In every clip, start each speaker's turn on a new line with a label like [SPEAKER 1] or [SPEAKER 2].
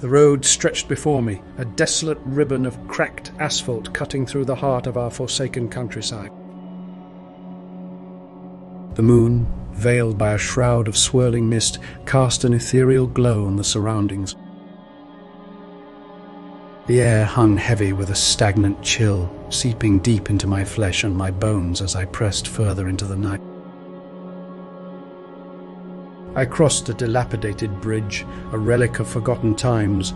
[SPEAKER 1] The road stretched before me, a desolate ribbon of cracked asphalt cutting through the heart of our forsaken countryside. The moon, veiled by a shroud of swirling mist, cast an ethereal glow on the surroundings. The air hung heavy with a stagnant chill, seeping deep into my flesh and my bones as I pressed further into the night. I crossed a dilapidated bridge, a relic of forgotten times,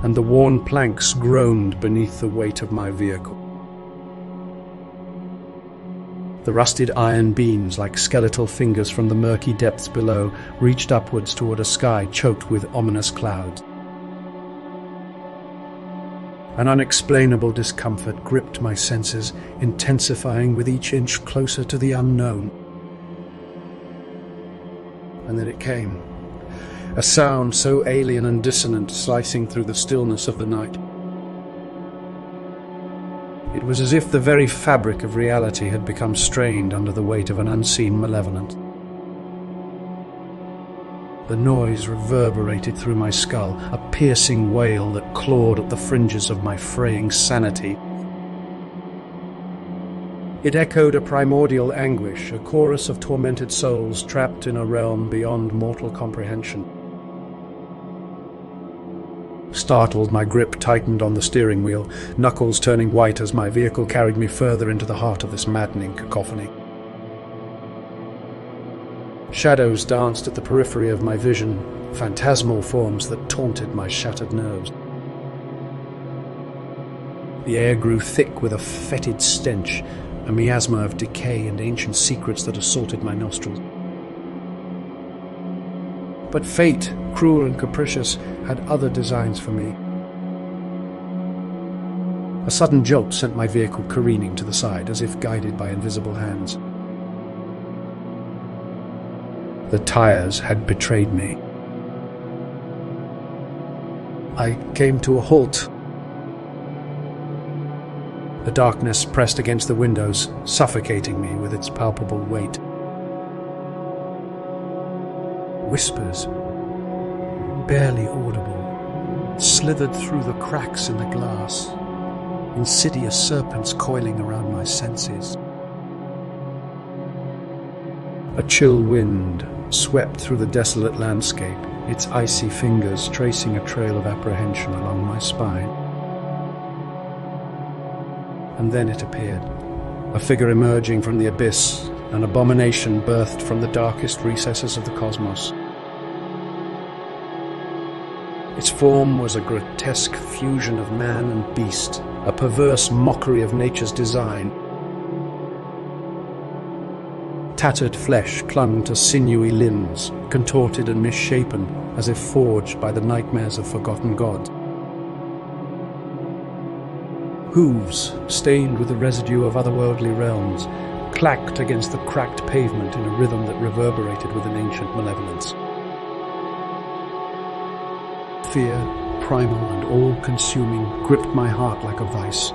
[SPEAKER 1] and the worn planks groaned beneath the weight of my vehicle. The rusted iron beams, like skeletal fingers from the murky depths below, reached upwards toward a sky choked with ominous clouds. An unexplainable discomfort gripped my senses, intensifying with each inch closer to the unknown. And then it came, a sound so alien and dissonant, slicing through the stillness of the night. It was as if the very fabric of reality had become strained under the weight of an unseen malevolence. The noise reverberated through my skull, a piercing wail that clawed at the fringes of my fraying sanity. It echoed a primordial anguish, a chorus of tormented souls trapped in a realm beyond mortal comprehension. Startled, my grip tightened on the steering wheel, knuckles turning white as my vehicle carried me further into the heart of this maddening cacophony. Shadows danced at the periphery of my vision, phantasmal forms that taunted my shattered nerves. The air grew thick with a fetid stench, a miasma of decay and ancient secrets that assaulted my nostrils. But fate, cruel and capricious, had other designs for me. A sudden jolt sent my vehicle careening to the side, as if guided by invisible hands. The tires had betrayed me. I came to a halt. The darkness pressed against the windows, suffocating me with its palpable weight. Whispers, barely audible, slithered through the cracks in the glass, insidious serpents coiling around my senses. A chill wind swept through the desolate landscape, its icy fingers tracing a trail of apprehension along my spine. And then it appeared, a figure emerging from the abyss, an abomination birthed from the darkest recesses of the cosmos. Its form was a grotesque fusion of man and beast, a perverse mockery of nature's design. Tattered flesh clung to sinewy limbs, contorted and misshapen, as if forged by the nightmares of forgotten gods. Hooves, stained with the residue of otherworldly realms, clacked against the cracked pavement in a rhythm that reverberated with an ancient malevolence. Fear, primal and all-consuming, gripped my heart like a vice.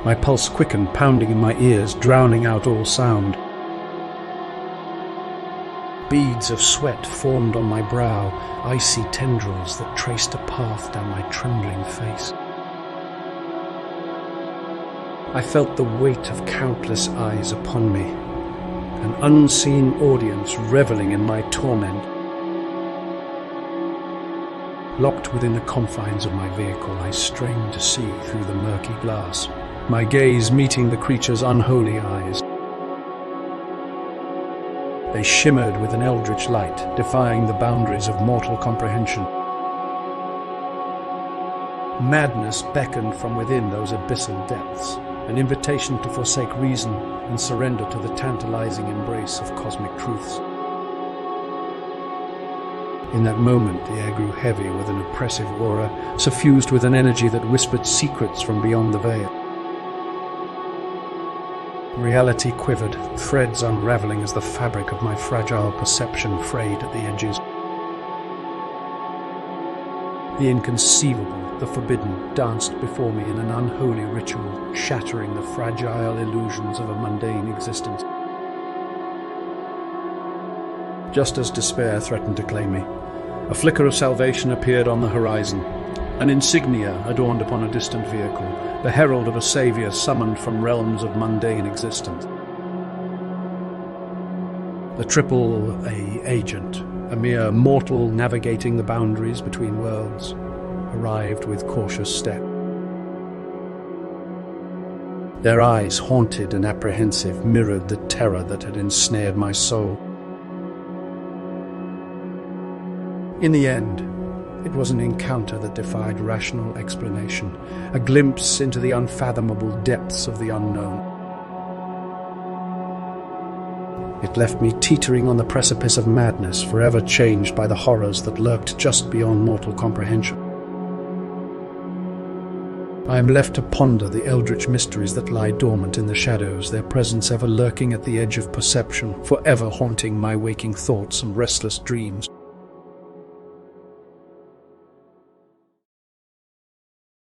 [SPEAKER 1] My pulse quickened, pounding in my ears, drowning out all sound. Beads of sweat formed on my brow, icy tendrils that traced a path down my trembling face. I felt the weight of countless eyes upon me, an unseen audience reveling in my torment. Locked within the confines of my vehicle, I strained to see through the murky glass, my gaze meeting the creature's unholy eyes. They shimmered with an eldritch light, defying the boundaries of mortal comprehension. Madness beckoned from within those abyssal depths, an invitation to forsake reason and surrender to the tantalizing embrace of cosmic truths. In that moment, the air grew heavy with an oppressive aura, suffused with an energy that whispered secrets from beyond the veil. Reality quivered, threads unraveling as the fabric of my fragile perception frayed at the edges. The inconceivable, the forbidden, danced before me in an unholy ritual, shattering the fragile illusions of a mundane existence. Just as despair threatened to claim me, A flicker of salvation appeared on the horizon. An insignia adorned upon a distant vehicle, the herald of a saviour summoned from realms of mundane existence. The Triple-A agent, a mere mortal navigating the boundaries between worlds, arrived with cautious step. Their eyes, haunted and apprehensive, mirrored the terror that had ensnared my soul. In the end, it was an encounter that defied rational explanation, a glimpse into the unfathomable depths of the unknown. It left me teetering on the precipice of madness, forever changed by the horrors that lurked just beyond mortal comprehension. I am left to ponder the eldritch mysteries that lie dormant in the shadows, their presence ever lurking at the edge of perception, forever haunting my waking thoughts and restless dreams.